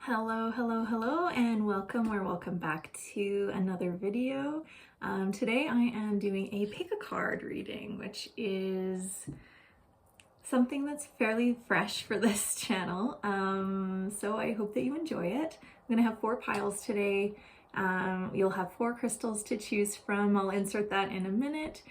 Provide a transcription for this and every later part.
Hello, hello, hello, and welcome or welcome back to another video. Today I am doing a pick a card reading, which is something that's fairly fresh for this channel. So I hope that you enjoy it. I'm gonna have 4 piles today. You'll have 4 crystals to choose from. I'll insert that in a minute.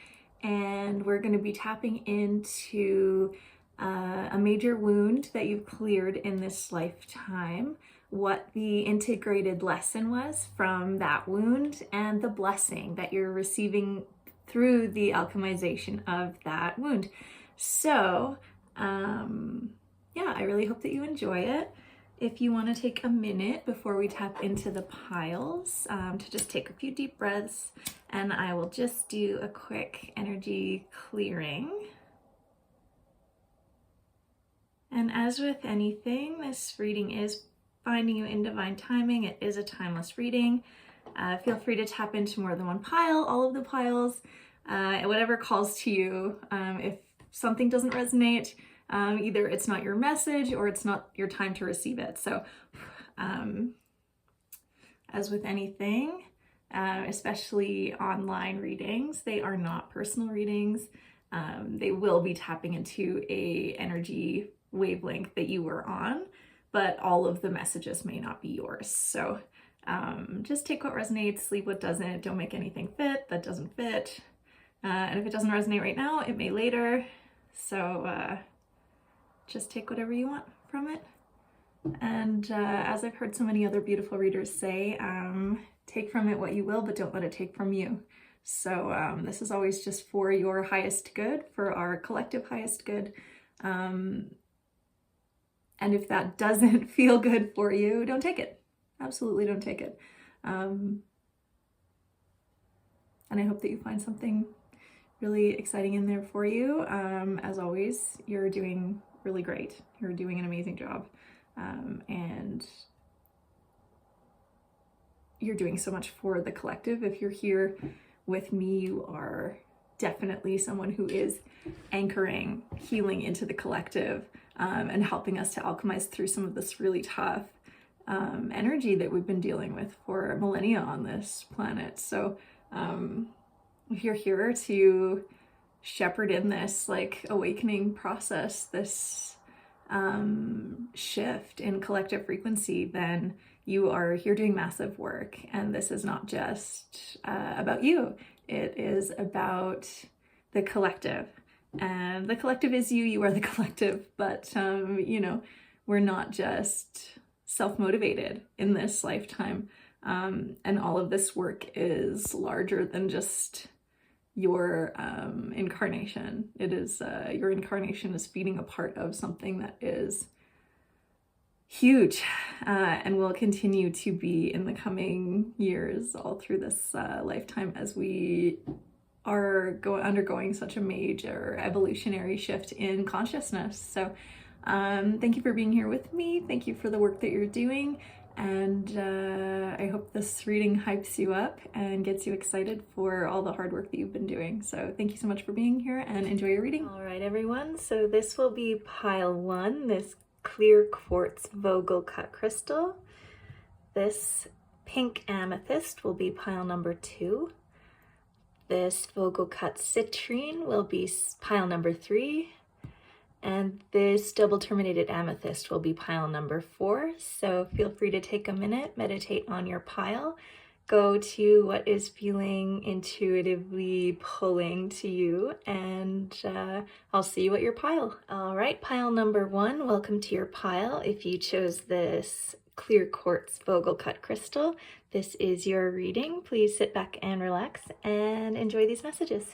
And we're gonna be tapping into a major wound that you've cleared in this lifetime, what the integrated lesson was from that wound, and the blessing that you're receiving through the alchemization of that wound. So, yeah, I really hope that you enjoy it. If you want to take a minute before we tap into the piles, to just take a few deep breaths, and I will just do a quick energy clearing. And as with anything, this reading is finding you in divine timing. It is a timeless reading. Feel free to tap into more than one pile, all of the piles, whatever calls to you. If something doesn't resonate, either it's not your message or it's not your time to receive it. So as with anything, especially online readings, they are not personal readings. They will be tapping into a energy wavelength that you were on, but all of the messages may not be yours. So just take what resonates, leave what doesn't. Don't make anything fit that doesn't fit. And if it doesn't resonate right now, it may later. So just take whatever you want from it. And as I've heard so many other beautiful readers say, take from it what you will, but don't let it take from you. So this is always just for your highest good, for our collective highest good. And if that doesn't feel good for you, don't take it. Absolutely don't take it. And I hope that you find something really exciting in there for you. As always, you're doing really great. You're doing an amazing job. And you're doing so much for the collective. If you're here with me, you are definitely someone who is anchoring healing into the collective, and helping us to alchemize through some of this really tough energy that we've been dealing with for millennia on this planet. So if you're here to shepherd in this like awakening process, this shift in collective frequency, then you're doing massive work. And this is not just about you. It is about the collective. And the collective is you, you are the collective. But, you know, we're not just self-motivated in this lifetime. And all of this work is larger than just your incarnation. It is, your incarnation is feeding a part of something that is huge, and will continue to be in the coming years, all through this lifetime, as we are undergoing such a major evolutionary shift in consciousness. So thank you for being here with me. Thank you for the work that you're doing. And I hope this reading hypes you up and gets you excited for all the hard work that you've been doing. So thank you so much for being here, and enjoy your reading. All right, everyone. So this will be pile 1, this clear quartz Vogel cut crystal. This pink amethyst will be pile number 2. This Vogel cut citrine will be pile number 3. And this double terminated amethyst will be pile number 4. So feel free to take a minute, meditate on your pile, go to what is feeling intuitively pulling to you, and I'll see you at your pile. All right, pile number 1, welcome to your pile. If you chose this clear quartz Vogel cut crystal, this is your reading. Please sit back and relax and enjoy these messages.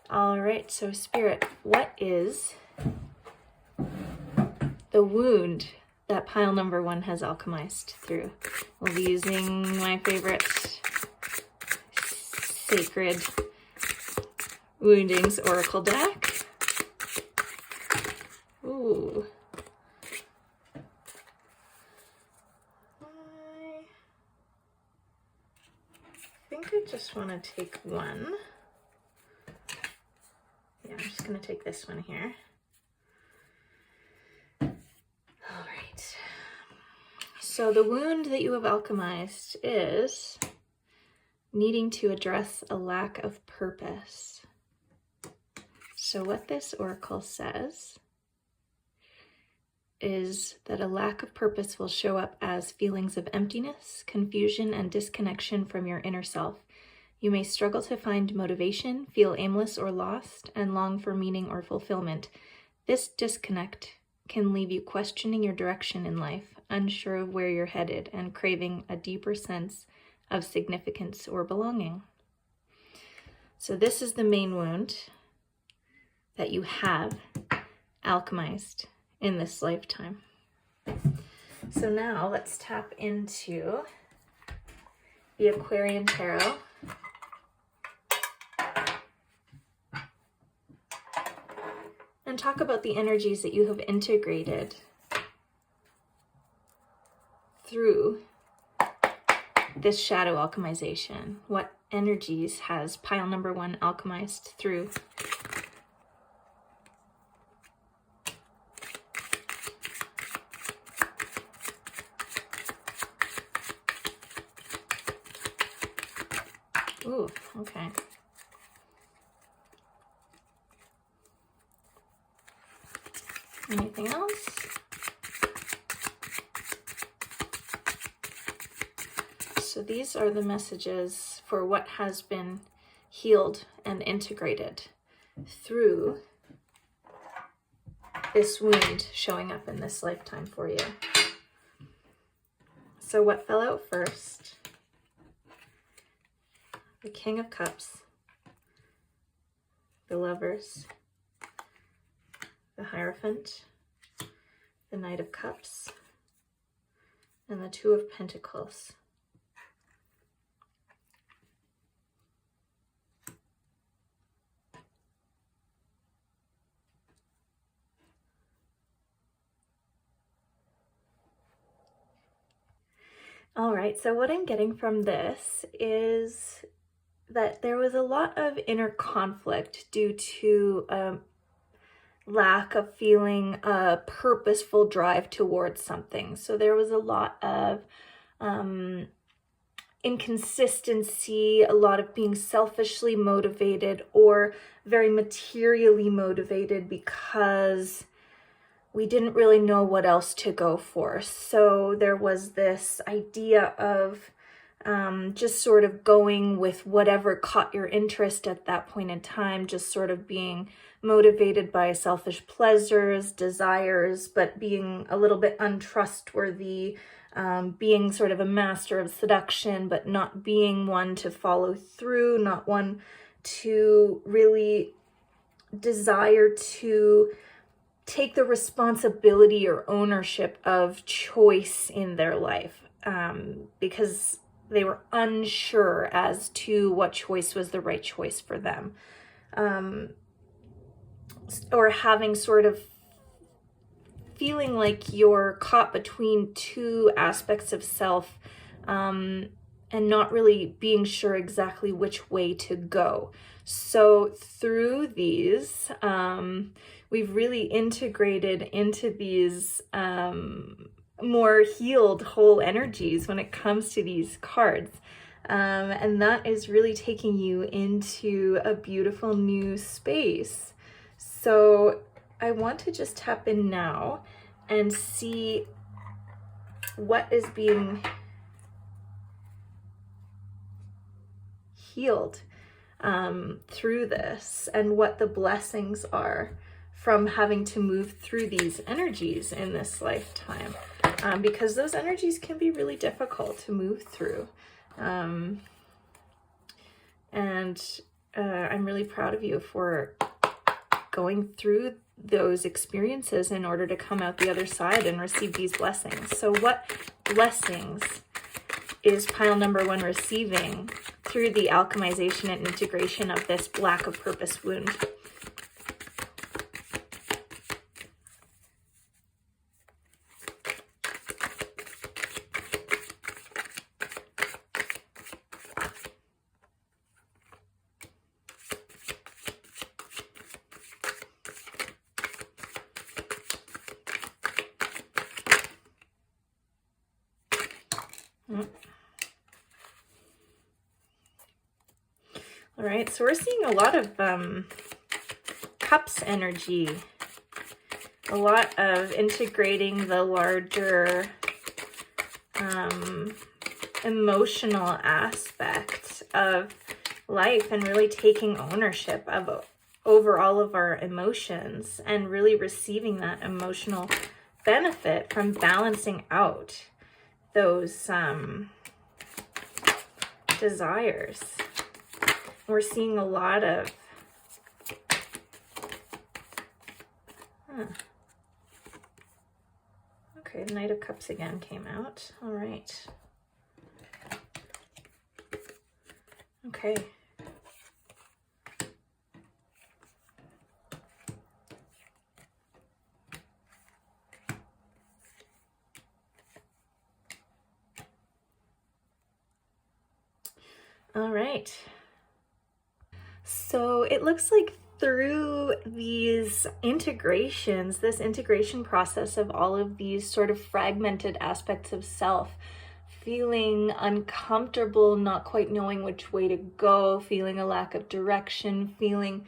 All right, so Spirit, what is the wound that pile number 1 has alchemized through? We'll be using my favorite sacred Woundings Oracle deck. Ooh. I think I just want to take one. Yeah, I'm just going to take this one here. So the wound that you have alchemized is needing to address a lack of purpose. So what this oracle says is that a lack of purpose will show up as feelings of emptiness, confusion, and disconnection from your inner self. You may struggle to find motivation, feel aimless or lost, and long for meaning or fulfillment. This disconnect can leave you questioning your direction in life, unsure of where you're headed, and craving a deeper sense of significance or belonging. So this is the main wound that you have alchemized in this lifetime. So now let's tap into the Aquarian Tarot. And talk about the energies that you have integrated through this shadow alchemization. What energies has pile number 1 alchemized through? Ooh, okay. Anything else? So these are the messages for what has been healed and integrated through this wound showing up in this lifetime for you. So what fell out first? The King of Cups, the Lovers, the Hierophant, the Knight of Cups, and the Two of Pentacles. All right, so what I'm getting from this is that there was a lot of inner conflict due to lack of feeling a purposeful drive towards something. So there was a lot of inconsistency, a lot of being selfishly motivated or very materially motivated because we didn't really know what else to go for. So there was this idea of just sort of going with whatever caught your interest at that point in time, just sort of being motivated by selfish pleasures, desires, but being a little bit untrustworthy, being sort of a master of seduction, but not being one to follow through, not one to really desire to take the responsibility or ownership of choice in their life, because they were unsure as to what choice was the right choice for them, or having sort of feeling like you're caught between two aspects of self, and not really being sure exactly which way to go. So through these, we've really integrated into these more healed whole energies when it comes to these cards. And that is really taking you into a beautiful new space. So I want to just tap in now and see what is being healed through this and what the blessings are from having to move through these energies in this lifetime, because those energies can be really difficult to move through. And I'm really proud of you for going through those experiences in order to come out the other side and receive these blessings. So what blessings is pile number 1 receiving through the alchemization and integration of this lack of purpose wound? All right, so we're seeing a lot of cups energy, a lot of integrating the larger emotional aspect of life and really taking ownership of over all of our emotions and really receiving that emotional benefit from balancing out those desires. We're seeing a lot of okay, Knight of Cups again came out. All right. Okay. All right. So it looks like through these integrations, this integration process of all of these sort of fragmented aspects of self, feeling uncomfortable, not quite knowing which way to go, feeling a lack of direction, feeling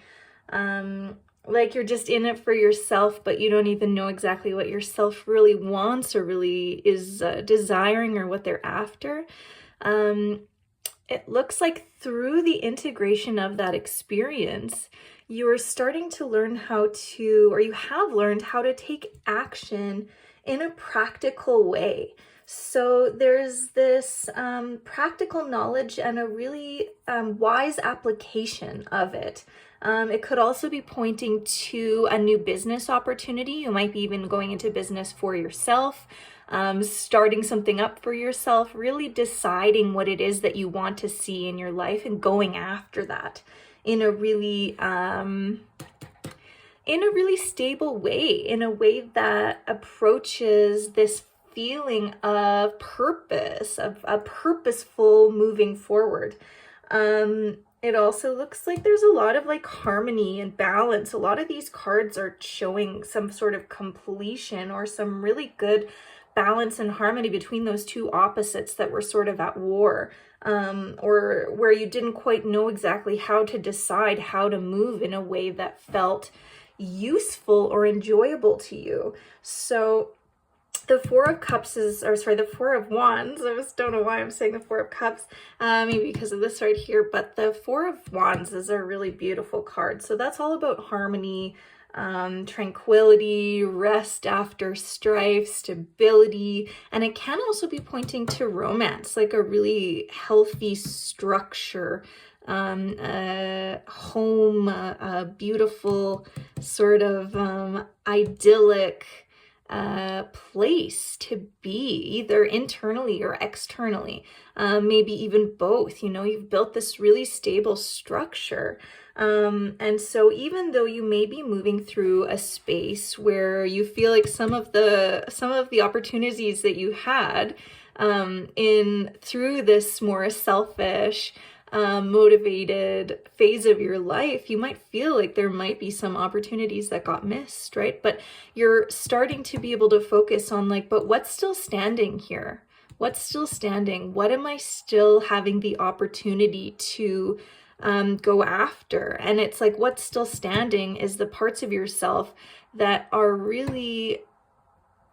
like you're just in it for yourself, but you don't even know exactly what yourself really wants or really is desiring or what they're after. It looks like through the integration of that experience, you're starting to learn how to, or you have learned how to take action in a practical way. So there's this practical knowledge and a really wise application of it. It could also be pointing to a new business opportunity. You might be even going into business for yourself, starting something up for yourself, really deciding what it is that you want to see in your life and going after that in a really stable way, in a way that approaches this feeling of purpose, of a purposeful moving forward. It also looks like there's a lot of like harmony and balance. A lot of these cards are showing some sort of completion or some really good balance and harmony between those two opposites that were sort of at war, or where you didn't quite know exactly how to decide how to move in a way that felt useful or enjoyable to you. So the Four of Cups is, or sorry, the Four of Wands, I just don't know why I'm saying the Four of Cups, maybe because of this right here, but the Four of Wands is a really beautiful card. So that's all about harmony, tranquility, rest after strife, stability, and it can also be pointing to romance, like a really healthy structure, a home, a beautiful sort of idyllic place to be, either internally or externally, maybe even both. You know, you've built this really stable structure. And so even though you may be moving through a space where you feel like some of the opportunities that you had through this more selfish, motivated phase of your life, you might feel like there might be some opportunities that got missed, right? But you're starting to be able to focus on like, but what's still standing here? What's still standing? What am I still having the opportunity to go after? And it's like, what's still standing is the parts of yourself that are really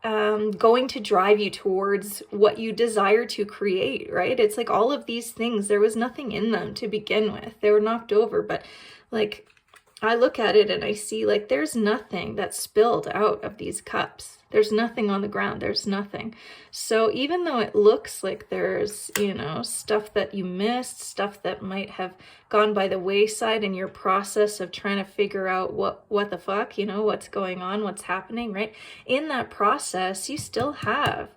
going to drive you towards what you desire to create, right? It's like all of these things, there was nothing in them to begin with. They were knocked over, but like I look at it and I see like there's nothing that spilled out of these cups. There's nothing on the ground. There's nothing. So even though it looks like there's, you know, stuff that you missed, stuff that might have gone by the wayside in your process of trying to figure out what the fuck, you know, what's going on, what's happening, right? In that process, you still have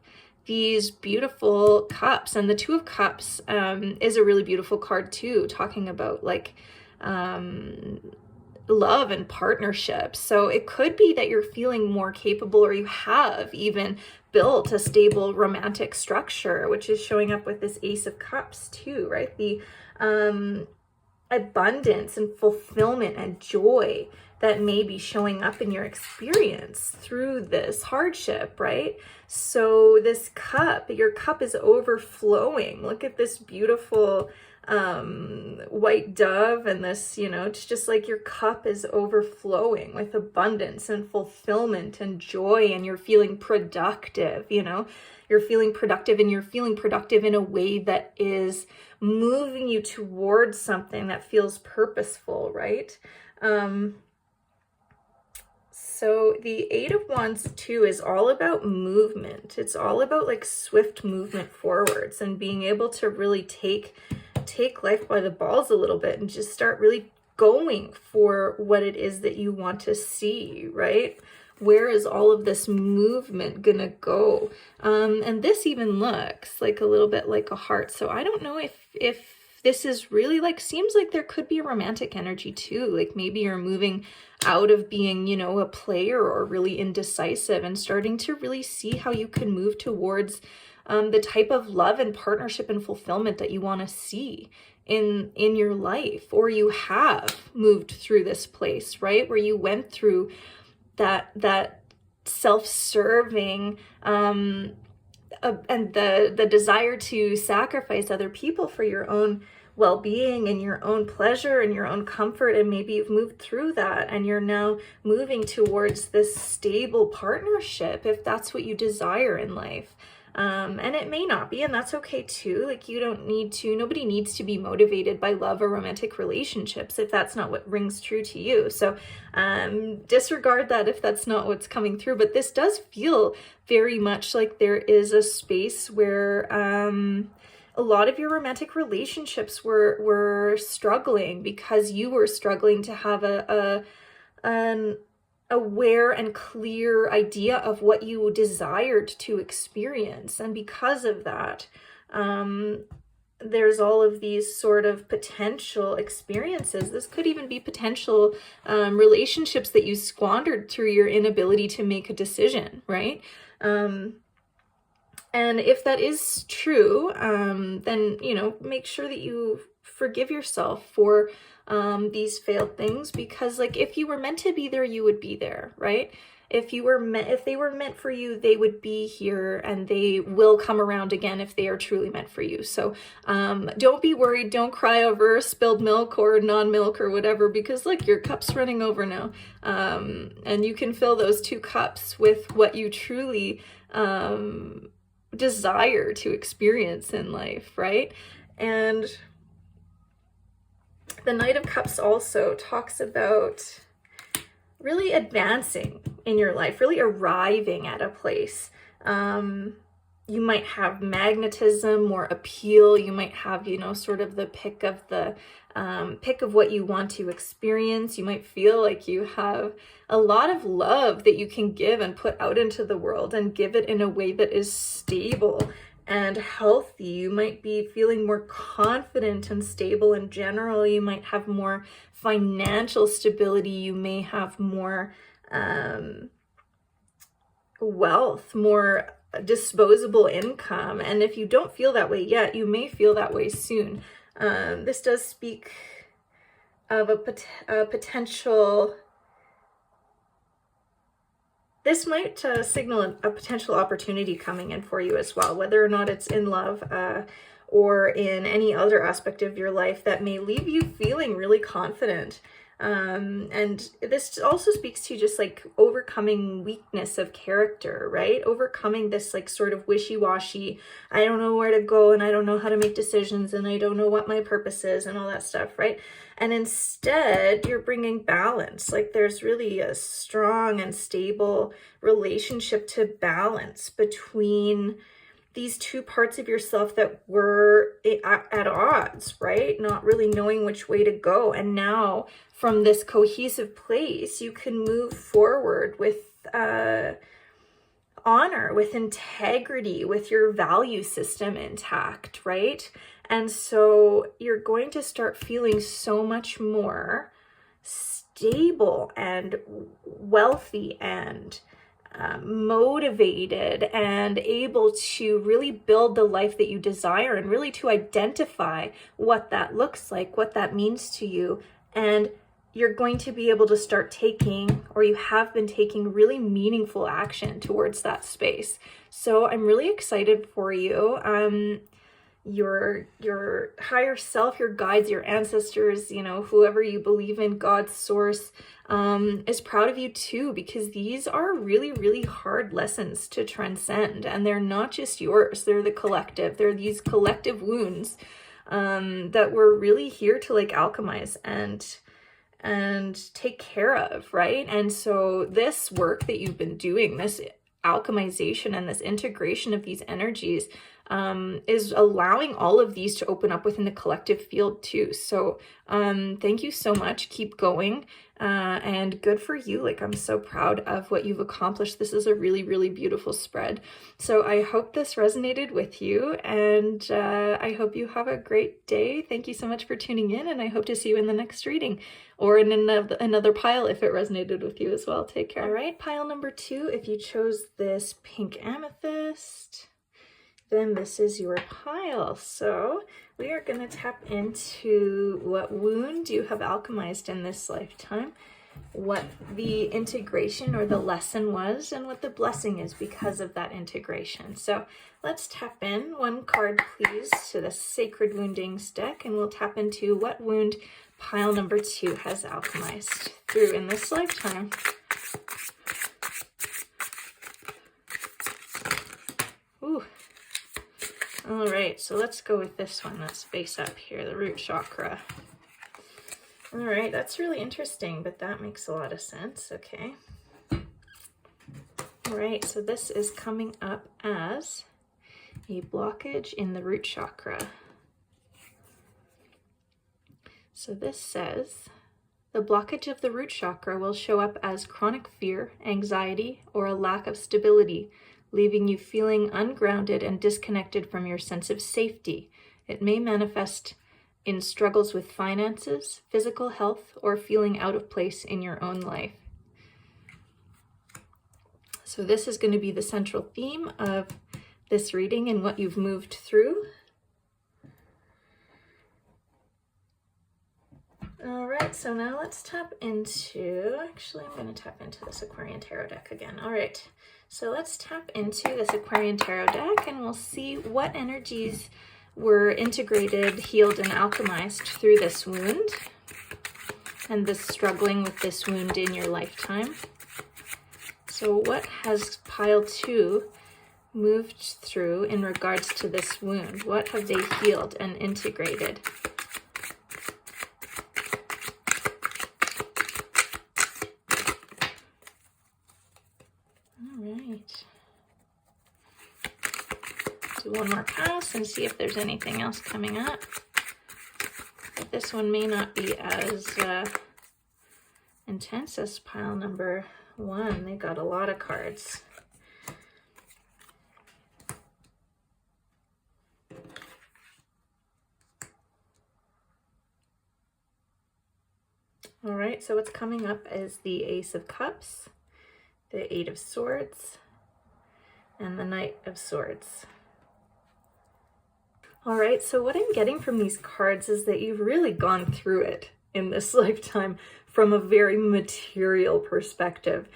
these beautiful cups. And the Two of Cups is a really beautiful card too, talking about like love and partnership. So it could be that you're feeling more capable, or you have even built a stable romantic structure, which is showing up with this Ace of Cups too, right? The abundance and fulfillment and joy that may be showing up in your experience through this hardship, right? So this cup, your cup is overflowing. Look at this beautiful white dove, and this, you know, it's just like your cup is overflowing with abundance and fulfillment and joy, and you're feeling productive, you know, you're feeling productive, and you're feeling productive in a way that is moving you towards something that feels purposeful, right? So the Eight of Wands too is all about movement. It's all about like swift movement forwards and being able to really take life by the balls a little bit and just start really going for what it is that you want to see, right? Where is all of this movement gonna go? And this even looks like a little bit like a heart. So I don't know if this is really like, seems like there could be a romantic energy too. Like maybe you're moving out of being, you know, a player or really indecisive and starting to really see how you can move towards the type of love and partnership and fulfillment that you want to see in your life, or you have moved through this place, right? Where you went through that self-serving and the desire to sacrifice other people for your own well-being and your own pleasure and your own comfort, and maybe you've moved through that and you're now moving towards this stable partnership if that's what you desire in life. And it may not be, and that's okay too. Like you don't need to, nobody needs to be motivated by love or romantic relationships if that's not what rings true to you. So disregard that if that's not what's coming through. But this does feel very much like there is a space where a lot of your romantic relationships were struggling because you were struggling to have an aware and clear idea of what you desired to experience. And because of that, there's all of these sort of potential experiences. This could even be potential relationships that you squandered through your inability to make a decision, right? And if that is true, then, you know, make sure that you forgive yourself for these failed things, because like if you were meant to be there, you would be there, right? If they were meant for you, they would be here, and they will come around again if they are truly meant for you. So don't be worried, don't cry over spilled milk or non-milk or whatever, because look, your cup's running over now. And you can fill those two cups with what you truly desire to experience in life, right? And the Knight of Cups also talks about really advancing in your life, really arriving at a place. You might have magnetism or appeal. You might have, you know, sort of the pick of what you want to experience. You might feel like you have a lot of love that you can give and put out into the world, and give it in a way that is stable and healthy. You might be feeling more confident and stable in general. You might have more financial stability. You may have more wealth, more disposable income. And if you don't feel that way yet, you may feel that way soon. This does speak of a potential. This might signal a potential opportunity coming in for you as well, whether or not it's in love or in any other aspect of your life that may leave you feeling really confident. And this also speaks to just like overcoming weakness of character, right? Overcoming this like sort of wishy-washy, I don't know where to go, and I don't know how to make decisions, and I don't know what my purpose is, and all that stuff, right? And instead you're bringing balance. Like there's really a strong and stable relationship to balance between these two parts of yourself that were at odds, right? Not really knowing which way to go. And now from this cohesive place, you can move forward with honor, with integrity, with your value system intact, right? And so you're going to start feeling so much more stable and wealthy and motivated and able to really build the life that you desire, and really to identify what that looks like, what that means to you. And you're going to be able to start taking, or you have been taking, really meaningful action towards that space. So I'm really excited for you. Your higher self, your guides, your ancestors, you know, whoever you believe in, God's source, is proud of you too, because these are really, really hard lessons to transcend, and they're not just yours, they're the collective. They're these collective wounds that we're really here to like alchemize and take care of, right? And so this work that you've been doing, this alchemization and this integration of these energies, is allowing all of these to open up within the collective field too. So thank you so much. Keep going, and good for you. Like, I'm so proud of what you've accomplished. This is a really, really beautiful spread. So I hope this resonated with you, and I hope you have a great day. Thank you so much for tuning in, and I hope to see you in the next reading, or in another pile if it resonated with you as well. Take care. All right, pile number 2, if you chose this pink amethyst, then this is your pile. So we are going to tap into what wound you have alchemized in this lifetime, what the integration or the lesson was, and what the blessing is because of that integration. So let's tap in. One card, please, to the Sacred Woundings deck, and we'll tap into what wound pile number 2 has alchemized through in this lifetime. Ooh. All right, so let's go with this one that's face up here, the root chakra. All right, that's really interesting, but that makes a lot of sense. Okay. All right, so this is coming up as a blockage in the root chakra. So this says, the blockage of the root chakra will show up as chronic fear, anxiety, or a lack of stability, leaving you feeling ungrounded and disconnected from your sense of safety. It may manifest in struggles with finances, physical health, or feeling out of place in your own life. So this is going to be the central theme of this reading and what you've moved through. All right, so now let's tap into, actually I'm going to tap into this Aquarian Tarot deck again. All right, so let's tap into this Aquarian Tarot deck, and we'll see what energies were integrated, healed, and alchemized through this wound and this struggling with this wound in your lifetime. So what has pile 2 moved through in regards to this wound? What have they healed and integrated? Do one more pass and see if there's anything else coming up. But this one may not be as intense as pile number 1. They got a lot of cards. All right, so what's coming up is the Ace of Cups, the Eight of Swords, and the Knight of Swords. All right, so what I'm getting from these cards is that you've really gone through it in this lifetime from a very material perspective.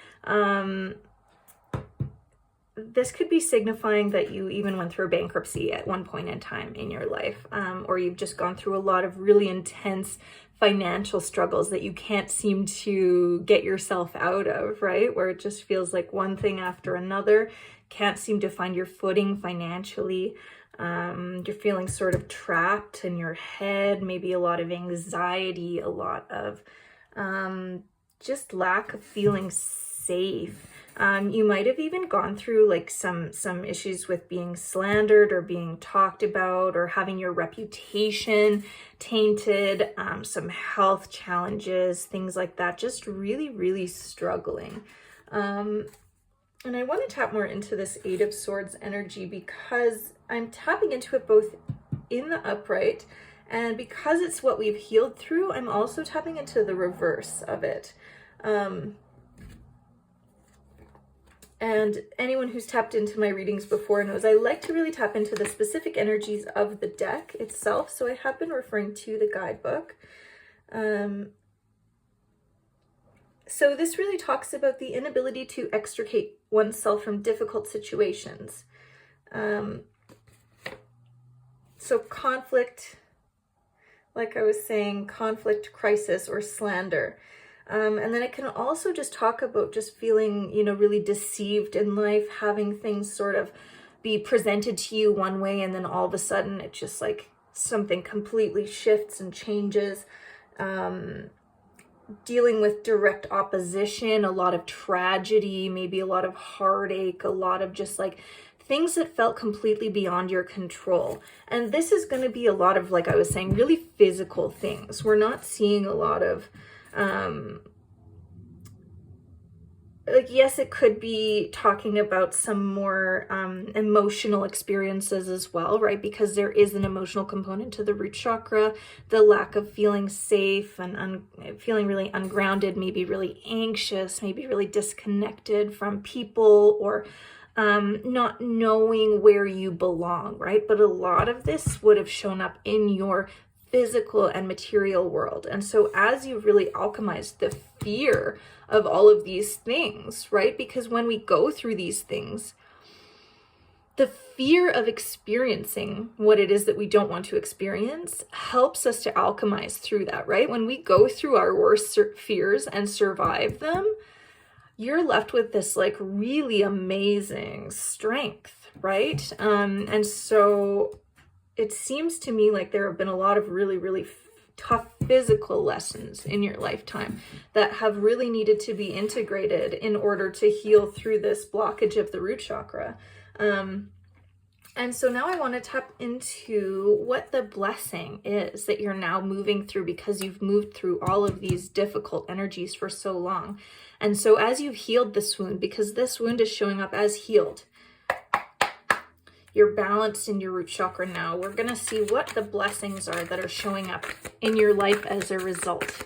This could be signifying that you even went through a bankruptcy at one point in time in your life, or you've just gone through a lot of really intense financial struggles that you can't seem to get yourself out of, right? Where it just feels like one thing after another, can't seem to find your footing financially. You're feeling sort of trapped in your head, maybe a lot of anxiety, a lot of just lack of feeling safe. You might have even gone through like some issues with being slandered or being talked about or having your reputation tainted, some health challenges, things like that, just really, really struggling. And I want to tap more into this Eight of Swords energy because I'm tapping into it both in the upright, and because it's what we've healed through, I'm also tapping into the reverse of it. And anyone who's tapped into my readings before knows I like to really tap into the specific energies of the deck itself. So I have been referring to the guidebook. So this really talks about the inability to extricate oneself from difficult situations. So conflict, like I was saying, conflict, crisis, or slander. And then it can also just talk about just feeling, you know, really deceived in life, having things sort of be presented to you one way, and then all of a sudden it just like something completely shifts and changes. Dealing with direct opposition, a lot of tragedy, maybe a lot of heartache, a lot of just like things that felt completely beyond your control. And this is going to be a lot of, like I was saying, really physical things. We're not seeing a lot of like, yes, it could be talking about some more emotional experiences as well, right? Because there is an emotional component to the root chakra, the lack of feeling safe and feeling really ungrounded, maybe really anxious, maybe really disconnected from people, or not knowing where you belong, right? But a lot of this would have shown up in your physical and material world. And so as you really alchemize the fear of all of these things, right? Because when we go through these things, the fear of experiencing what it is that we don't want to experience helps us to alchemize through that, right? When we go through our worst fears and survive them, you're left with this like really amazing strength, right? And so it seems to me like there have been a lot of really, really tough physical lessons in your lifetime that have really needed to be integrated in order to heal through this blockage of the root chakra. And so now I want to tap into what the blessing is that you're now moving through, because you've moved through all of these difficult energies for so long. And so as you've healed this wound, because this wound is showing up as healed, you're balanced in your root chakra now. We're going to see what the blessings are that are showing up in your life as a result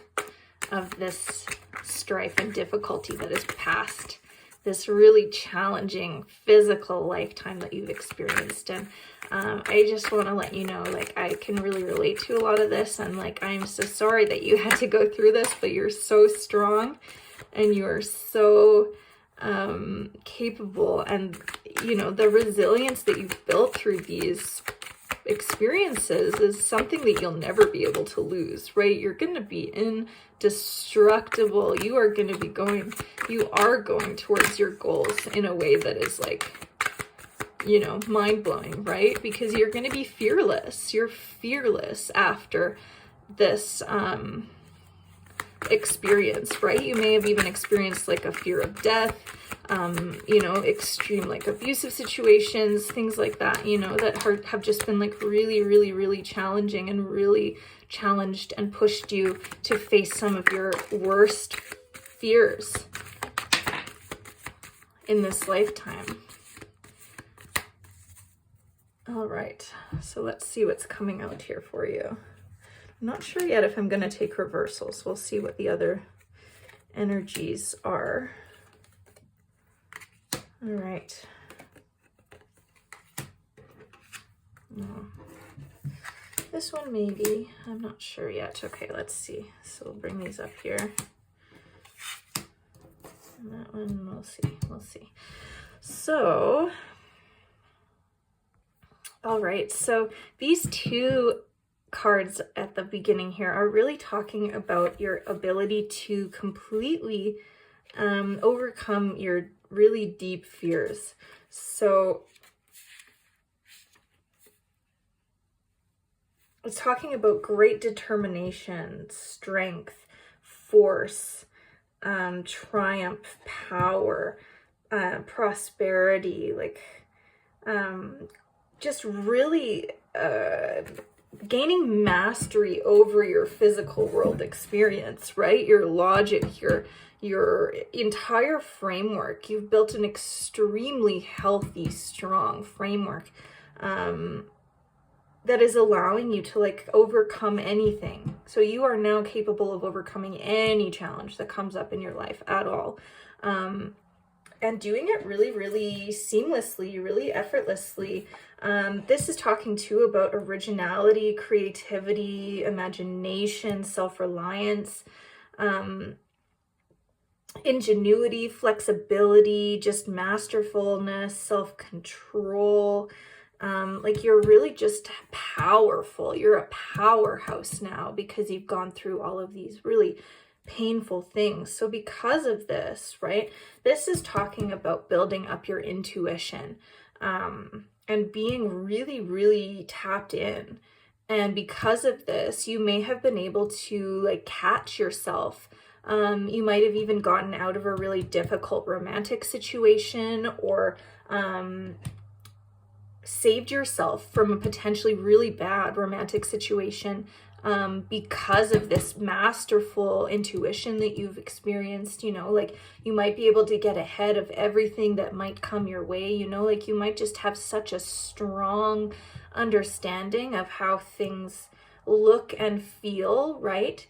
of this strife and difficulty that is past this really challenging physical lifetime that you've experienced. And I just want to let you know, like, I can really relate to a lot of this, and like, I'm so sorry that you had to go through this, but you're so strong and you're so capable, and you know, the resilience that you've built through these experiences is something that you'll never be able to lose, right? You're going to be indestructible. You are going towards your goals in a way that is like, you know, mind-blowing, right? Because you're going to be fearless. You're fearless after this experience, right? You may have even experienced like a fear of death, you know, extreme like abusive situations, things like that, you know, that have just been like really, really, really challenging, and really challenged and pushed you to face some of your worst fears in this lifetime. All right, so let's see what's coming out here for you. I'm not sure yet if I'm going to take reversals. We'll see what the other energies are. All right. No. This one maybe. I'm not sure yet. Okay, let's see. So we'll bring these up here. And that one, we'll see. We'll see. So, all right. So these two cards at the beginning here are really talking about your ability to completely overcome your really deep fears. So it's talking about great determination, strength, force, triumph, power, prosperity, like just really gaining mastery over your physical world experience, right? Your logic, your entire framework. You've built an extremely healthy, strong framework that is allowing you to like overcome anything. So you are now capable of overcoming any challenge that comes up in your life at all. And doing it really, really seamlessly, really effortlessly. This is talking too about originality, creativity, imagination, self-reliance. ingenuity, flexibility, just masterfulness, self-control. Like you're really just powerful. You're a powerhouse now because you've gone through all of these really painful things. So because of this, right, this is talking about building up your intuition, and being really, really tapped in. And because of this, you may have been able to like catch yourself. You might have even gotten out of a really difficult romantic situation, or saved yourself from a potentially really bad romantic situation, because of this masterful intuition that you've experienced. You know, like you might be able to get ahead of everything that might come your way. You know, like you might just have such a strong understanding of how things look and feel, right?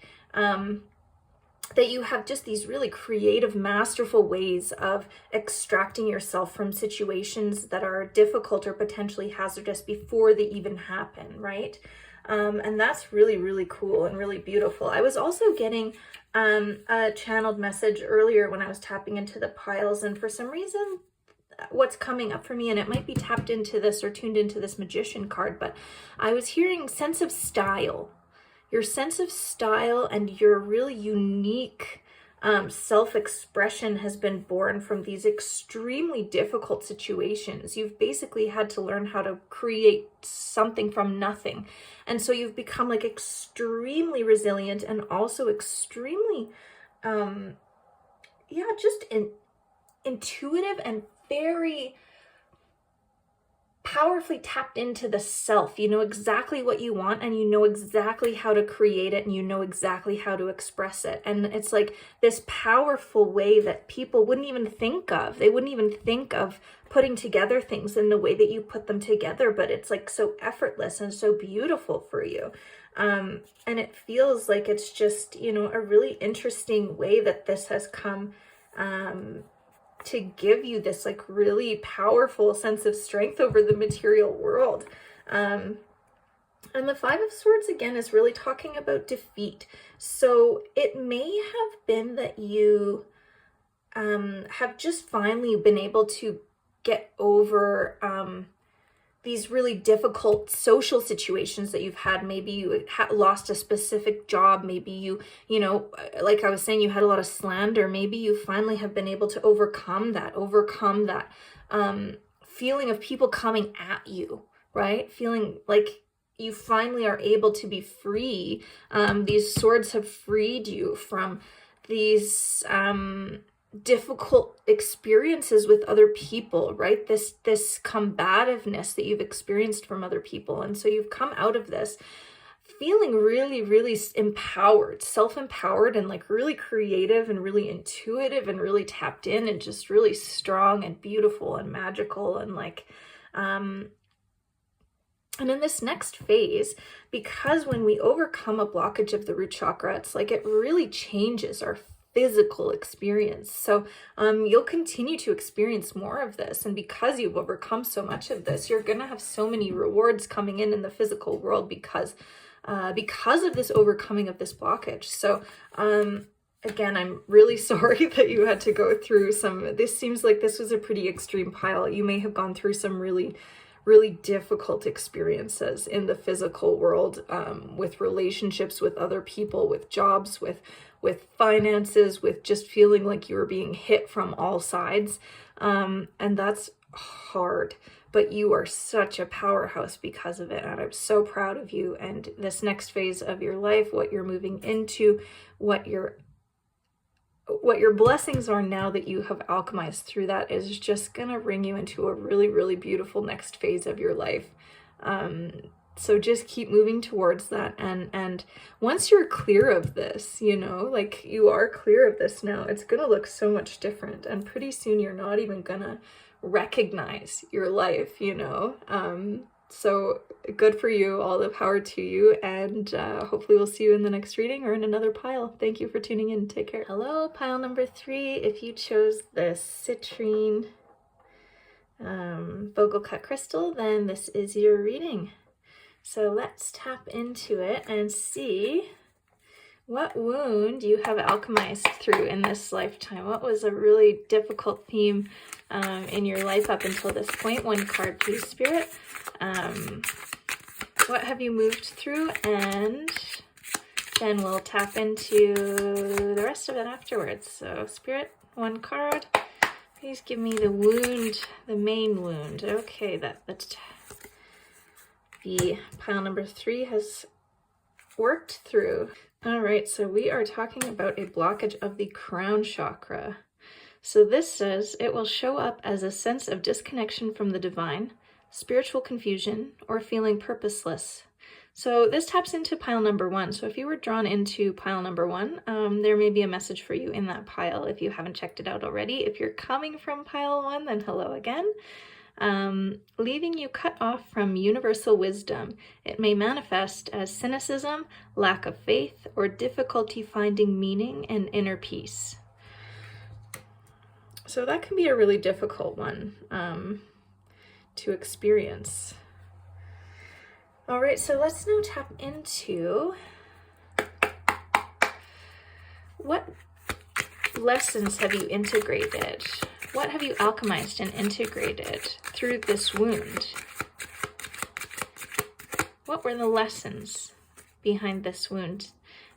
That you have just these really creative, masterful ways of extracting yourself from situations that are difficult or potentially hazardous before they even happen, right? And that's really, really cool and really beautiful. I was also getting a channeled message earlier when I was tapping into the piles, and for some reason, what's coming up for me, and it might be tapped into this or tuned into this Magician card, but I was hearing sense of style. Your sense of style and your really unique self-expression has been born from these extremely difficult situations. You've basically had to learn how to create something from nothing. And so you've become like extremely resilient and also extremely, just intuitive and very powerfully tapped into the self. You know exactly what you want, and you know exactly how to create it, and you know exactly how to express it. And it's like this powerful way that people wouldn't even think of. They wouldn't even think of putting together things in the way that you put them together, but it's like so effortless and so beautiful for you. And it feels like it's just, you know, a really interesting way that this has come to give you this like really powerful sense of strength over the material world. And the Five of Swords again is really talking about defeat. So it may have been that you have just finally been able to get over these really difficult social situations that you've had. Maybe you lost a specific job. Maybe you know, like I was saying, you had a lot of slander. Maybe you finally have been able to overcome that feeling of people coming at you, right? Feeling like you finally are able to be free. These swords have freed you from these difficult experiences with other people, right? This combativeness that you've experienced from other people. And so you've come out of this feeling really, really empowered, self-empowered, and like really creative and really intuitive and really tapped in and just really strong and beautiful and magical. And like, and in this next phase, because when we overcome a blockage of the root chakra, it's like it really changes our physical experience. So you'll continue to experience more of this, and because you've overcome so much of this, you're gonna have so many rewards coming in the physical world because of this overcoming of this blockage. So again, I'm really sorry that you had to go through this seems like this was a pretty extreme pile. You may have gone through some really, really difficult experiences in the physical world, with relationships with other people, with jobs, with finances, with just feeling like you were being hit from all sides. And that's hard, but you are such a powerhouse because of it. And I'm so proud of you. And this next phase of your life, what you're moving into, what your blessings are now that you have alchemized through that, is just gonna bring you into a really, really beautiful next phase of your life. So just keep moving towards that. And once you're clear of this, you know, like you are clear of this now, it's gonna look so much different. And pretty soon you're not even gonna recognize your life, you know. So good for you, all the power to you, and hopefully we'll see you in the next reading or in another pile. Thank you for tuning in. Take care. Hello, pile number 3. If you chose the Citrine vocal cut crystal, then this is your reading. So let's tap into it and see What wound you have alchemized through in this lifetime? What was a really difficult theme in your life up until this point? One card, please, Spirit. What have you moved through? And then we'll tap into the rest of it afterwards. So, Spirit, one card. Please give me the wound, the main wound. Okay, the pile number 3 has worked through. All right, so we are talking about a blockage of the crown chakra. So this says it will show up as a sense of disconnection from the divine, spiritual confusion, or feeling purposeless. So this taps into pile number 1. So if you were drawn into pile number 1, there may be a message for you in that pile if you haven't checked it out already. If you're coming from pile 1, then hello again. Leaving you cut off from universal wisdom. It may manifest as cynicism, lack of faith, or difficulty finding meaning and inner peace. So that can be a really difficult one to experience. All right, so let's now tap into what lessons have you integrated? What have you alchemized and integrated through this wound? What were the lessons behind this wound?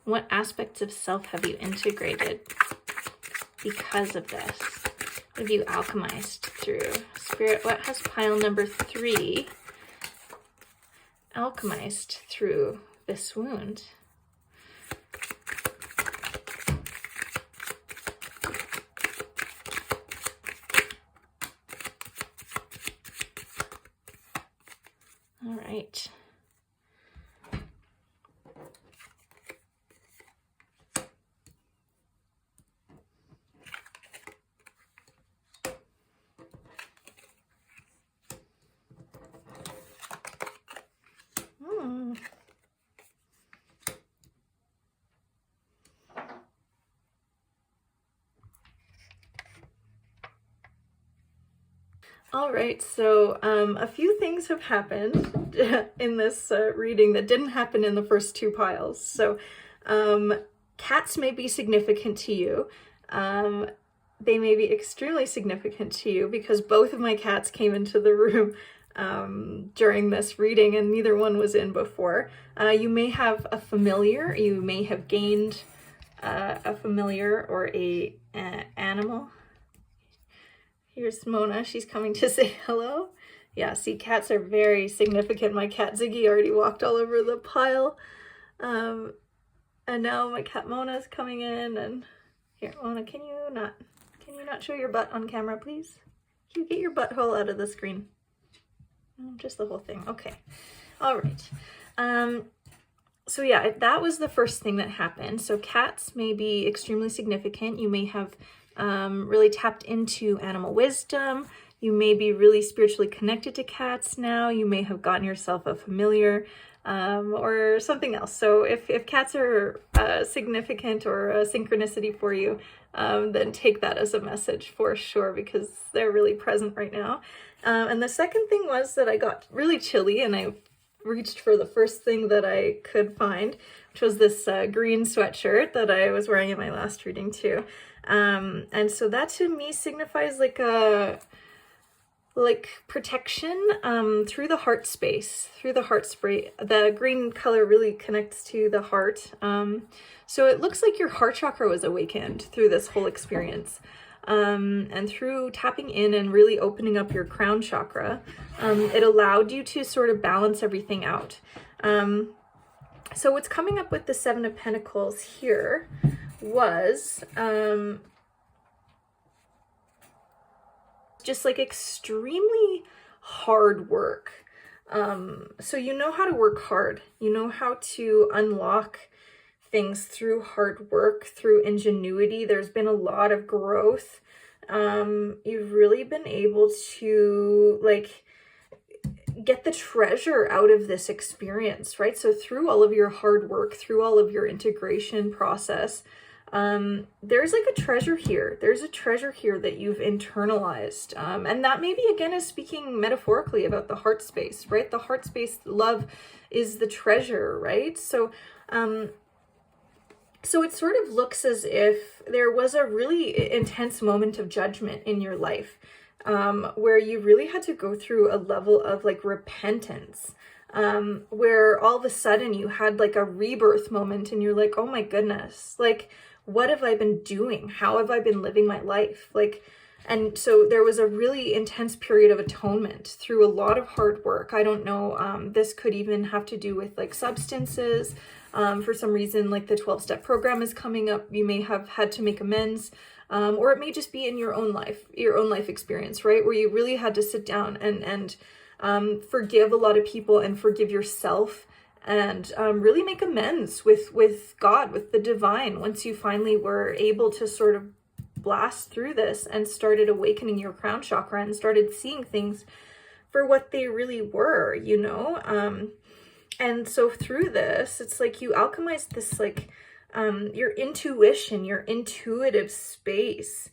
What aspects of self have you integrated because of this? What have you alchemized through? Spirit, what has pile number 3 alchemized through this wound? All right. All right, so a few things have happened in this reading that didn't happen in the first 2 piles. So cats may be significant to you. They may be extremely significant to you because both of my cats came into the room during this reading and neither one was in before. You may have a familiar, you may have gained a familiar or a animal. Here's Mona, she's coming to say hello. Yeah, see, cats are very significant. My cat Ziggy already walked all over the pile. And now my cat Mona's coming in, and here, Mona, can you not show your butt on camera, please? Can you get your butthole out of the screen? No, just the whole thing, okay. All right. So yeah, that was the first thing that happened. So cats may be extremely significant. You may have really tapped into animal wisdom. You may be really spiritually connected to cats now. You may have gotten yourself a familiar or something else. So if cats are significant or a synchronicity for you, then take that as a message for sure because they're really present right now. And the second thing was that I got really chilly and I reached for the first thing that I could find, which was this green sweatshirt that I was wearing in my last reading too. And so that to me signifies like protection through the heart space, through the heart spray. The green color really connects to the heart. So it looks like your heart chakra was awakened through this whole experience. And through tapping in and really opening up your crown chakra, it allowed you to sort of balance everything out. So what's coming up with the 7 of Pentacles here was just like extremely hard work. So you know how to work hard. You know how to unlock things through hard work, through ingenuity. There's been a lot of growth. You've really been able to like get the treasure out of this experience, right? So through all of your hard work, through all of your integration process, there's like a treasure here. There's a treasure here that you've internalized. And that maybe again is speaking metaphorically about the heart space, right? The heart space, love is the treasure, right? So So it sort of looks as if there was a really intense moment of judgment in your life, where you really had to go through a level of like repentance, where all of a sudden you had like a rebirth moment and you're like, oh my goodness, like, what have I been doing? How have I been living my life? Like, and so there was a really intense period of atonement through a lot of hard work. I don't know, this could even have to do with like substances. For some reason, like the 12-step program is coming up, you may have had to make amends, or it may just be in your own life experience, right? Where you really had to sit down and forgive a lot of people and forgive yourself, and really make amends with God, with the divine, once you finally were able to sort of blast through this and started awakening your crown chakra and started seeing things for what they really were, you know? And so through this, it's like you alchemized this, like, your intuition, your intuitive space,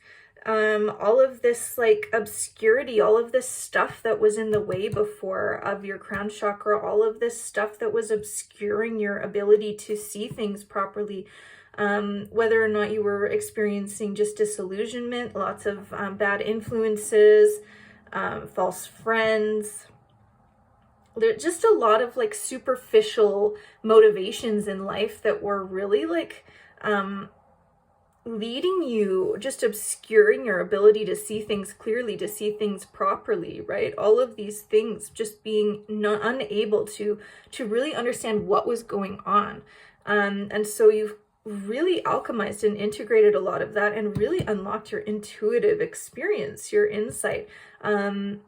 all of this like obscurity, all of this stuff that was in the way before of your crown chakra, all of this stuff that was obscuring your ability to see things properly, whether or not you were experiencing just disillusionment, lots of bad influences, false friends. There's just a lot of like superficial motivations in life that were really like leading you, just obscuring your ability to see things clearly, to see things properly, right? All of these things just being unable to really understand what was going on. And so you've really alchemized and integrated a lot of that and really unlocked your intuitive experience, your insight,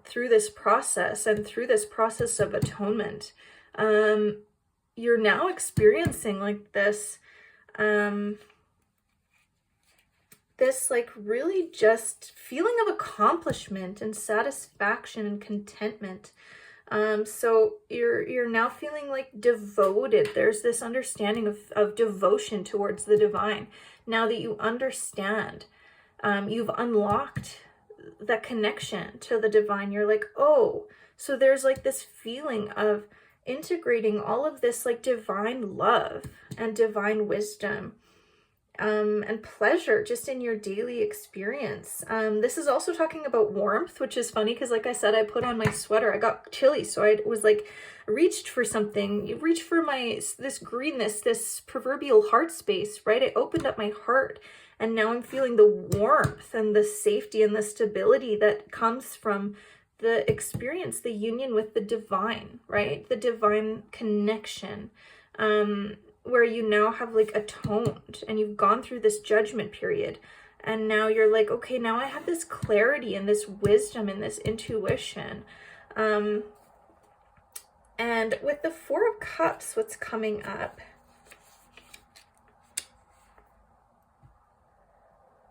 through this process and through this process of atonement. You're now experiencing like this, this like really just feeling of accomplishment and satisfaction and contentment. So you're now feeling like devoted. There's this understanding of devotion towards the divine. Now that you understand, you've unlocked that connection to the divine. You're like, oh, so there's like this feeling of integrating all of this like divine love and divine wisdom, and pleasure just in your daily experience. This is also talking about warmth, which is funny because like I said, I put on my sweater, I got chilly, so I was like reached for something. You reach for this greenness, this proverbial heart space, right? I opened up my heart, and now I'm feeling the warmth and the safety and the stability that comes from the experience, the union with the divine, right? The divine connection, where you now have like atoned and you've gone through this judgment period, and now you're like, okay, now I have this clarity and this wisdom and this intuition. And with the Four of Cups, what's coming up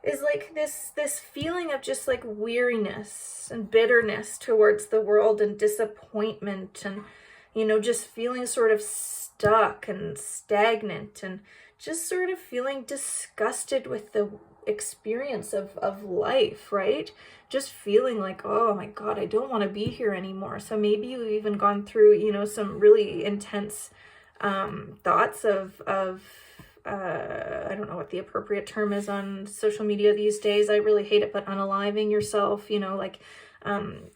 is like this feeling of just like weariness and bitterness towards the world and disappointment, and you know, just feeling sort of stuck and stagnant and just sort of feeling disgusted with the experience of life, right? Just feeling like, oh my God, I don't want to be here anymore. So maybe you've even gone through, you know, some really intense thoughts of I don't know what the appropriate term is on social media these days. I really hate it, but unaliving yourself, you know, like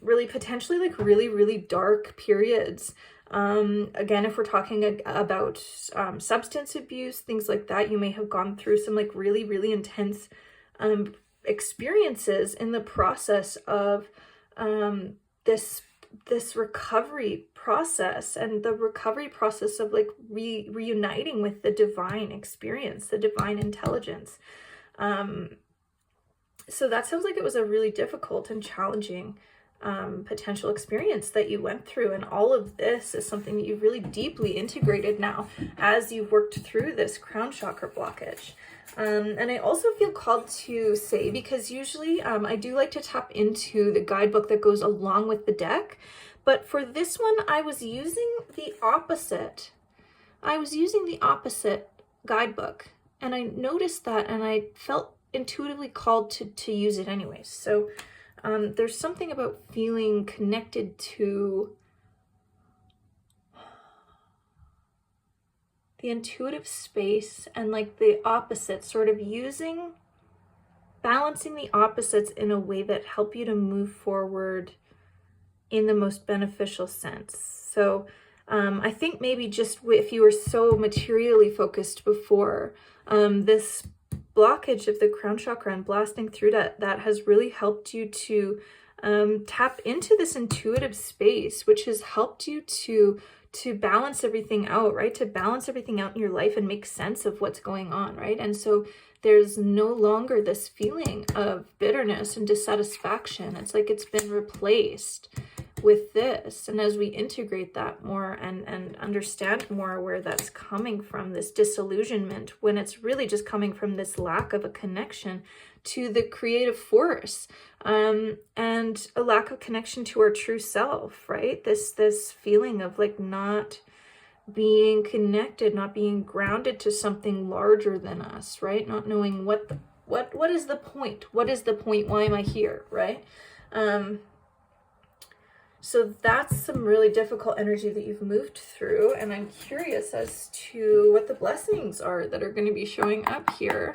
really potentially like really, really dark periods. Again, if we're talking about substance abuse, things like that, you may have gone through some like really, really intense experiences in the process of this recovery process, and the recovery process of like reuniting with the divine experience, the divine intelligence. So that sounds like it was a really difficult and challenging potential experience that you went through, and all of this is something that you've really deeply integrated now as you've worked through this crown chakra blockage. And I also feel called to say, because usually I do like to tap into the guidebook that goes along with the deck, but for this one I was using the opposite. I was using the opposite guidebook, and I noticed that, and I felt intuitively called to use it anyways. So there's something about feeling connected to the intuitive space and like the opposites, sort of balancing the opposites in a way that help you to move forward in the most beneficial sense. So I think maybe just if you were so materially focused before, this blockage of the crown chakra and blasting through that has really helped you to tap into this intuitive space, which has helped you to balance everything out, right? To balance everything out in your life and make sense of what's going on, right? And so there's no longer this feeling of bitterness and dissatisfaction. It's like it's been replaced with this. And as we integrate that more and understand more where that's coming from, this disillusionment, when it's really just coming from this lack of a connection to the creative force, and a lack of connection to our true self, right? This feeling of like not being connected, not being grounded to something larger than us, right? Not knowing what is the point? What is the point? Why am I here, right? So that's some really difficult energy that you've moved through, and I'm curious as to what the blessings are that are going to be showing up here.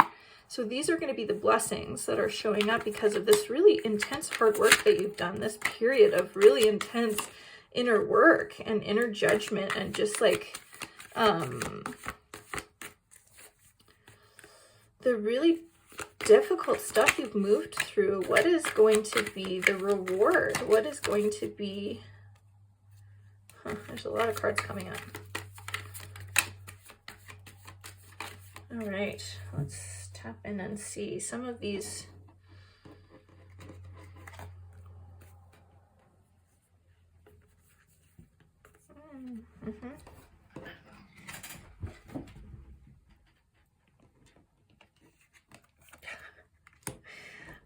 So these are going to be the blessings that are showing up because of this really intense hard work that you've done, this period of really intense inner work and inner judgment, and just like the really difficult stuff you've moved through. What is going to be the reward? What is going to be... there's a lot of cards coming up. All right, let's tap in and see some of these.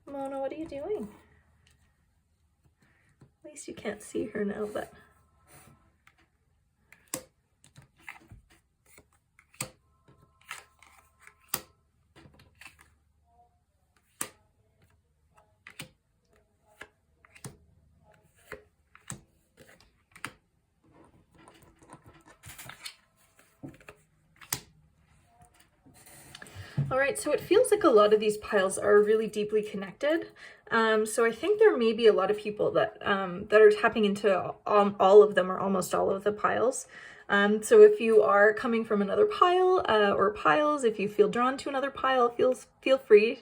Mona, what are you doing? At least you can't see her now, but... All right, so it feels like a lot of these piles are really deeply connected. So I think there may be a lot of people that that are tapping into all of them or almost all of the piles. So if you are coming from another pile or piles, if you feel drawn to another pile, feel free,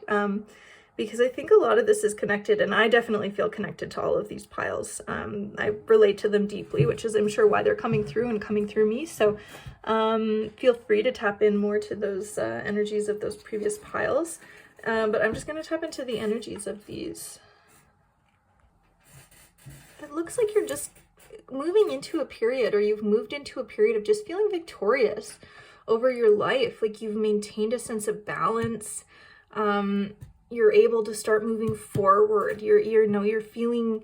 because I think a lot of this is connected, and I definitely feel connected to all of these piles. I relate to them deeply, which is, I'm sure, why they're coming through and coming through me. So feel free to tap in more to those energies of those previous piles. But I'm just going to tap into the energies of these. It looks like you're just moving into a period, or you've moved into a period of just feeling victorious over your life. Like you've maintained a sense of balance. You're able to start moving forward. You're feeling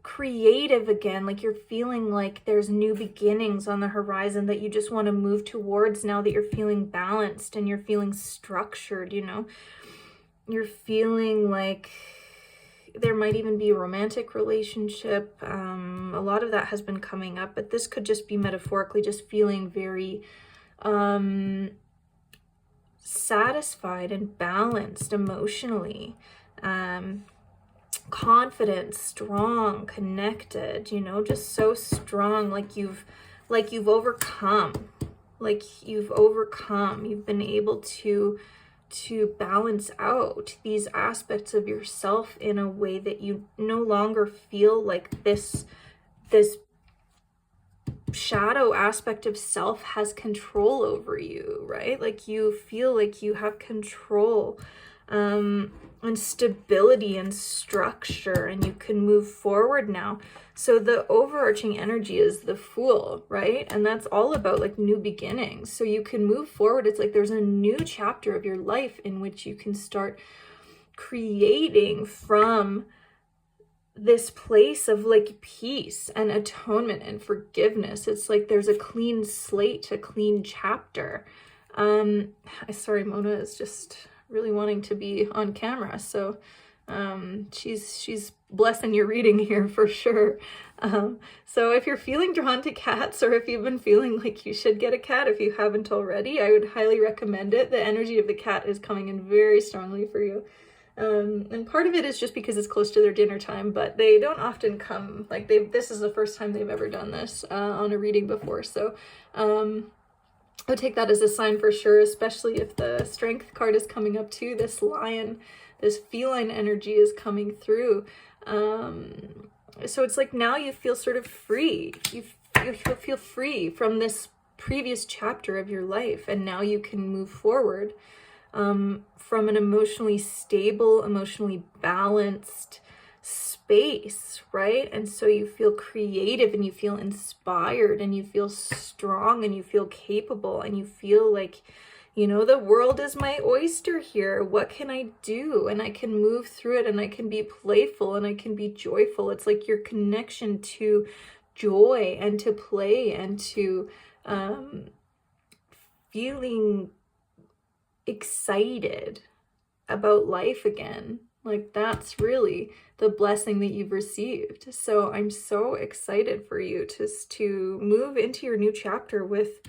creative again. Like you're feeling like there's new beginnings on the horizon that you just want to move towards now that you're feeling balanced and you're feeling structured, you know. You're feeling like there might even be a romantic relationship. A lot of that has been coming up, but this could just be metaphorically just feeling very satisfied and balanced emotionally, confident, strong, connected, you know, just so strong, like you've overcome, you've been able to balance out these aspects of yourself in a way that you no longer feel like this shadow aspect of self has control over you, right? Like you feel like you have control and stability and structure, and you can move forward now. So the overarching energy is the Fool, right? And that's all about like new beginnings. So you can move forward. It's like there's a new chapter of your life in which you can start creating from this place of like peace and atonement and forgiveness. It's like there's a clean slate, a clean chapter. Sorry, Mona is just really wanting to be on camera, so she's blessing your reading here for sure. So if you're feeling drawn to cats, or if you've been feeling like you should get a cat if you haven't already, I would highly recommend it. The energy of the cat is coming in very strongly for you. And part of it is just because it's close to their dinner time, but they don't often come, like this is the first time they've ever done this on a reading before. So I would take that as a sign for sure, especially if the strength card is coming up too. This lion, this feline energy is coming through. So it's like now you feel sort of free. You feel free from this previous chapter of your life, and now you can move forward from an emotionally stable, emotionally balanced space, right? And so you feel creative, and you feel inspired, and you feel strong, and you feel capable, and you feel like, you know, the world is my oyster here. What can I do? And I can move through it, and I can be playful, and I can be joyful. It's like your connection to joy and to play and to feeling excited about life again. Like that's really the blessing that you've received. So I'm so excited for you to move into your new chapter with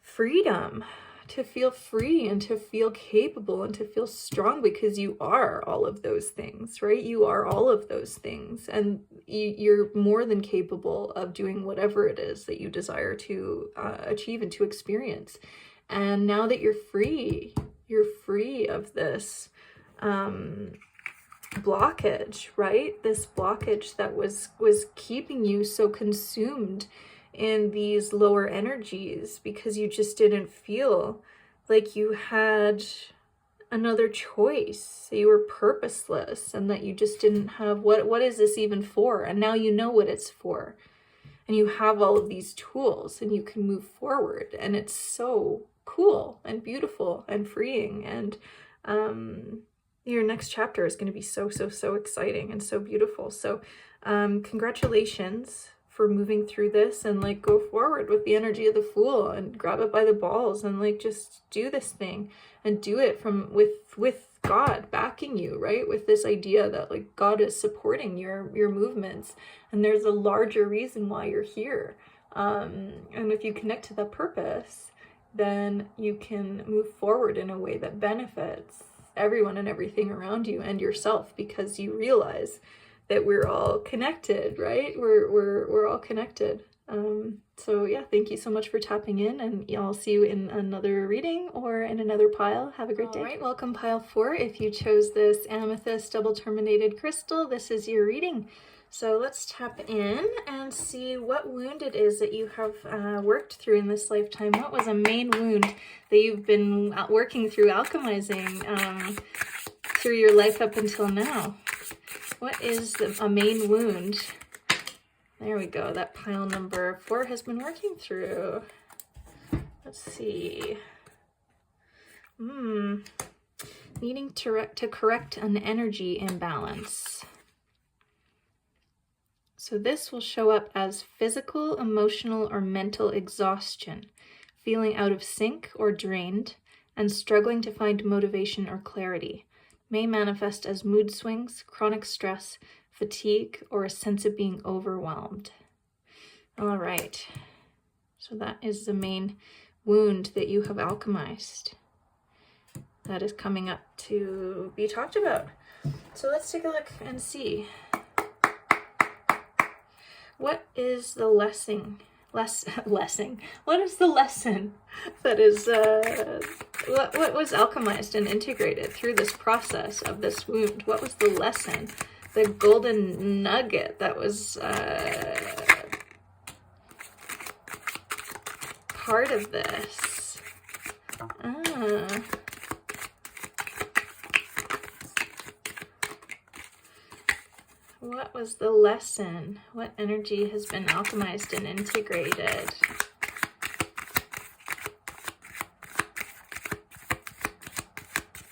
freedom, to feel free and to feel capable and to feel strong, because you are all of those things, right? You are all of those things, and you're more than capable of doing whatever it is that you desire to achieve and to experience. And now that you're free of this blockage, right? This blockage that was keeping you so consumed in these lower energies because you just didn't feel like you had another choice, that you were purposeless, and that you just didn't have what is this even for? And now you know what it's for, and you have all of these tools, and you can move forward, and it's so cool and beautiful and freeing. And your next chapter is going to be so exciting and so beautiful. So congratulations for moving through this, and like go forward with the energy of the Fool and grab it by the balls, and like just do this thing, and do it from with God backing you, right? With this idea that like God is supporting your movements, and there's a larger reason why you're here. And if you connect to that purpose, then you can move forward in a way that benefits everyone and everything around you and yourself, because you realize that we're all connected, right? We're all connected. So yeah, thank you so much for tapping in, and I'll see you in another reading or in another pile. Have a great day. All right, welcome pile 4. If you chose this Amethyst double terminated crystal, this is your reading. So let's tap in and see what wound it is that you have worked through in this lifetime. What was a main wound that you've been working through, alchemizing through your life up until now? What is a main wound? There we go. That pile number 4 has been working through. Let's see. Needing to correct an energy imbalance. So this will show up as physical, emotional, or mental exhaustion, feeling out of sync or drained, and struggling to find motivation or clarity. May manifest as mood swings, chronic stress, fatigue, or a sense of being overwhelmed. All right, so that is the main wound that you have alchemized that is coming up to be talked about. So let's take a look and see. What is the lesson? What is the lesson that is, what was alchemized and integrated through this process of this wound? What was the lesson? The golden nugget that was part of this. What was the lesson? What energy has been alchemized and integrated?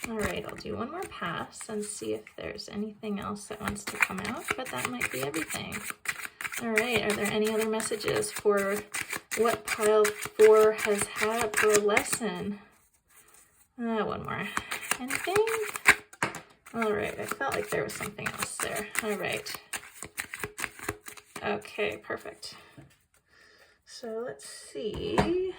All right, I'll do one more pass and see if there's anything else that wants to come out, but that might be everything. All right, are there any other messages for what pile 4 has had for a lesson? One more. Anything? All right, I felt like there was something else there. All right. Okay, perfect. So let's see.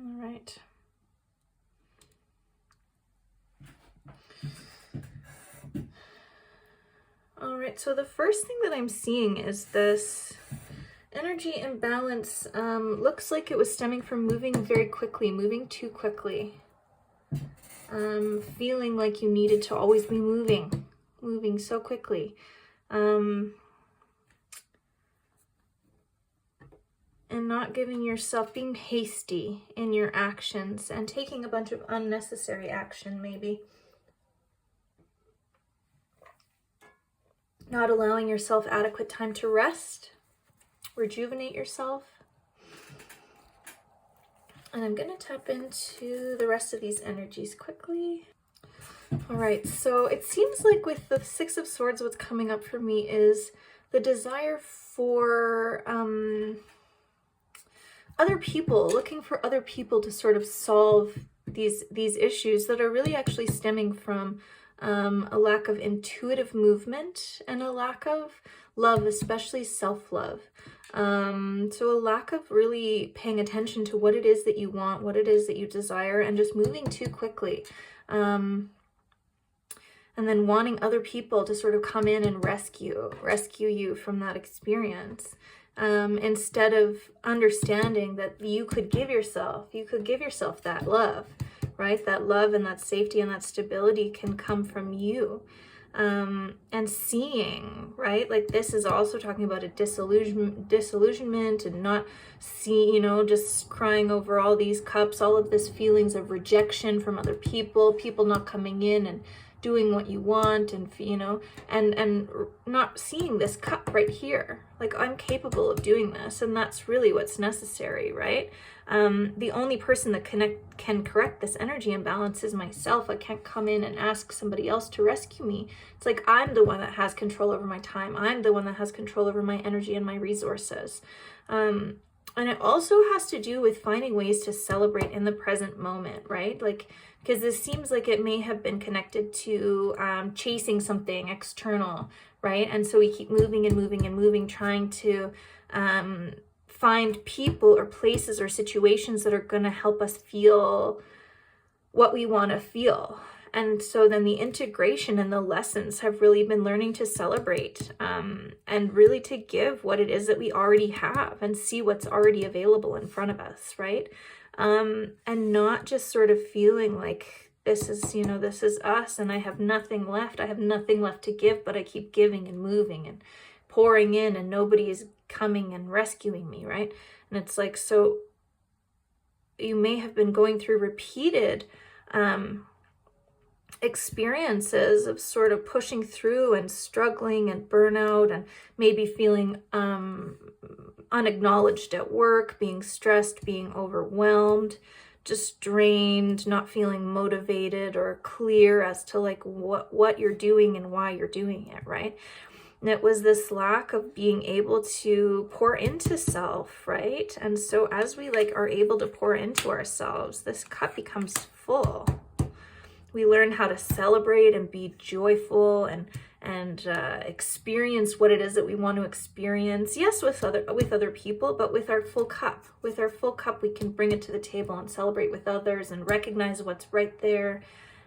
All right. All right, so the first thing that I'm seeing is this energy imbalance. Looks like it was stemming from moving very quickly, moving too quickly. Feeling like you needed to always be moving so quickly. And not giving yourself, being hasty in your actions and taking a bunch of unnecessary action maybe. Not allowing yourself adequate time to rest, rejuvenate yourself. And I'm going to tap into the rest of these energies quickly. All right, so it seems like with the Six of Swords, what's coming up for me is the desire for other people, looking for other people to sort of solve these issues that are really actually stemming from a lack of intuitive movement and a lack of love, especially self-love. So a lack of really paying attention to what it is that you want, what it is that you desire, and just moving too quickly. And then wanting other people to sort of come in and rescue you from that experience. Instead of understanding that you could give yourself that love, right? That love and that safety and that stability can come from you. And seeing, right? Like this is also talking about a disillusionment and not see, you know, just crying over all these cups, all of this feelings of rejection from other people not coming in and doing what you want, and you know, and not seeing this cup right here, like I'm capable of doing this, and that's really what's necessary, right? The only person that can correct this energy imbalance is myself. I can't come in and ask somebody else to rescue me. It's like I'm the one that has control over my time. I'm the one that has control over my energy and my resources. And it also has to do with finding ways to celebrate in the present moment, right? Like, because this seems like it may have been connected to chasing something external, right? And so we keep moving and moving and moving, trying to find people or places or situations that are going to help us feel what we want to feel. And so then the integration and the lessons have really been learning to celebrate and really to give what it is that we already have and see what's already available in front of us, right? And not just sort of feeling like this is, you know, this is us and I have nothing left. I have nothing left to give, but I keep giving and moving and pouring in and nobody is coming and rescuing me, right? And it's like, so you may have been going through repeated experiences of sort of pushing through and struggling and burnout and maybe feeling unacknowledged at work, being stressed, being overwhelmed, just drained, not feeling motivated or clear as to like what you're doing and why you're doing it, right? And it was this lack of being able to pour into self, right? And so as we like are able to pour into ourselves, this cup becomes full. We learn how to celebrate and be joyful and experience what it is that we want to experience. Yes, with other people, but with our full cup. With our full cup, we can bring it to the table and celebrate with others and recognize what's right there.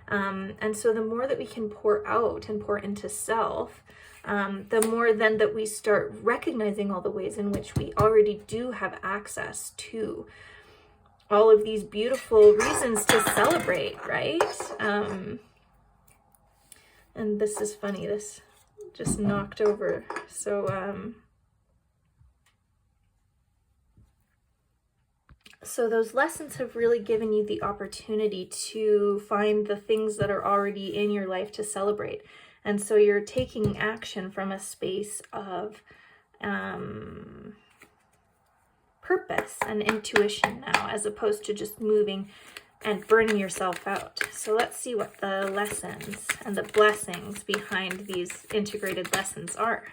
And so the more that we can pour out and pour into self, the more then that we start recognizing all the ways in which we already do have access to all of these beautiful reasons to celebrate, right? And this is funny, this just knocked over. So, so those lessons have really given you the opportunity to find the things that are already in your life to celebrate. And so you're taking action from a space of purpose and intuition now, as opposed to just moving and burning yourself out. So let's see what the lessons and the blessings behind these integrated lessons are.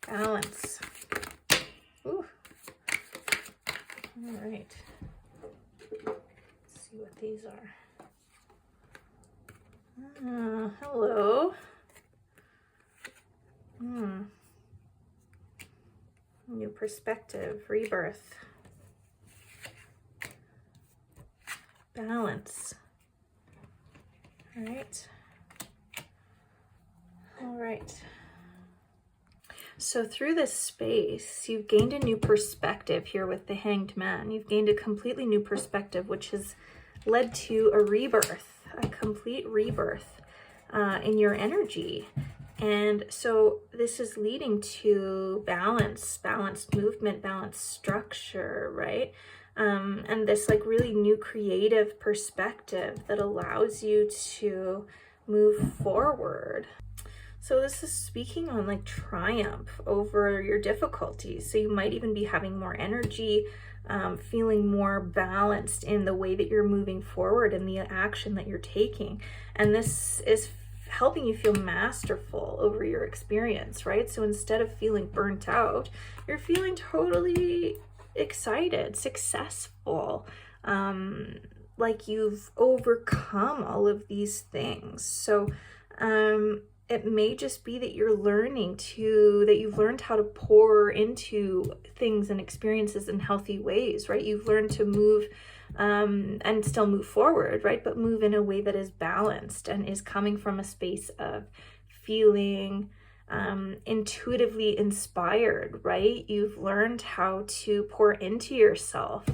Balance. Ooh. All right. Let's see what these are. Hello. New perspective, rebirth. Balance. All right. All right. So through this space, you've gained a new perspective here with the Hanged Man. You've gained a completely new perspective, which has led to a rebirth, a complete rebirth in your energy. And so this is leading to balance, balanced movement, balanced structure, right? And this like really new creative perspective that allows you to move forward. So this is speaking on like triumph over your difficulties. So you might even be having more energy, feeling more balanced in the way that you're moving forward and the action that you're taking. And this is helping you feel masterful over your experience, right? So instead of feeling burnt out, you're feeling totally excited, successful, like you've overcome all of these things. So, it may just be that you've learned how to pour into things and experiences in healthy ways, right? You've learned to move and still move forward, right? But move in a way that is balanced and is coming from a space of feeling intuitively inspired, right? You've learned how to pour into yourself.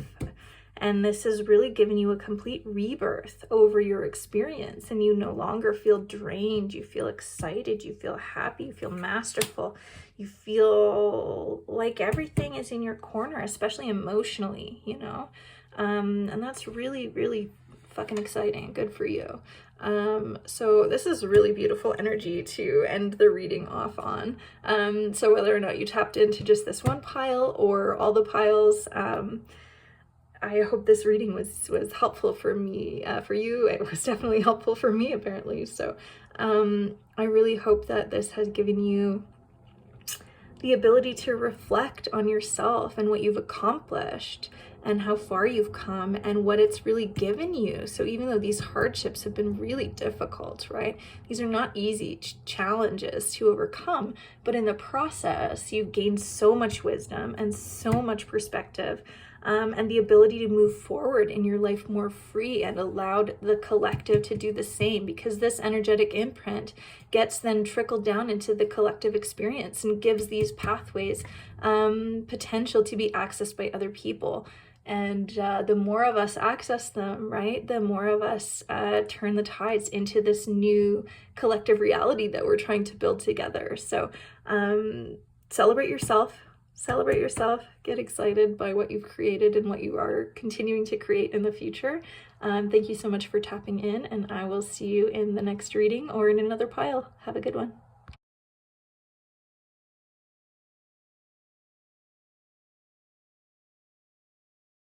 And this has really given you a complete rebirth over your experience. And you no longer feel drained. You feel excited. You feel happy. You feel masterful. You feel like everything is in your corner, especially emotionally, you know? And that's really, really fucking exciting. Good for you. So this is really beautiful energy to end the reading off on. So whether or not you tapped into just this one pile or all the piles, I hope this reading was helpful for me, for you. It was definitely helpful for me, apparently. So I really hope that this has given you the ability to reflect on yourself and what you've accomplished and how far you've come and what it's really given you. So even though these hardships have been really difficult, right? These are not easy challenges to overcome, but in the process, you've gained so much wisdom and so much perspective, and the ability to move forward in your life more free, and allowed the collective to do the same, because this energetic imprint gets then trickled down into the collective experience and gives these pathways potential to be accessed by other people. And the more of us access them, right, the more of us turn the tides into this new collective reality that we're trying to build together. So celebrate yourself, get excited by what you've created and what you are continuing to create in the future. Thank you so much for tapping in, and I will see you in the next reading or in another pile. Have a good one.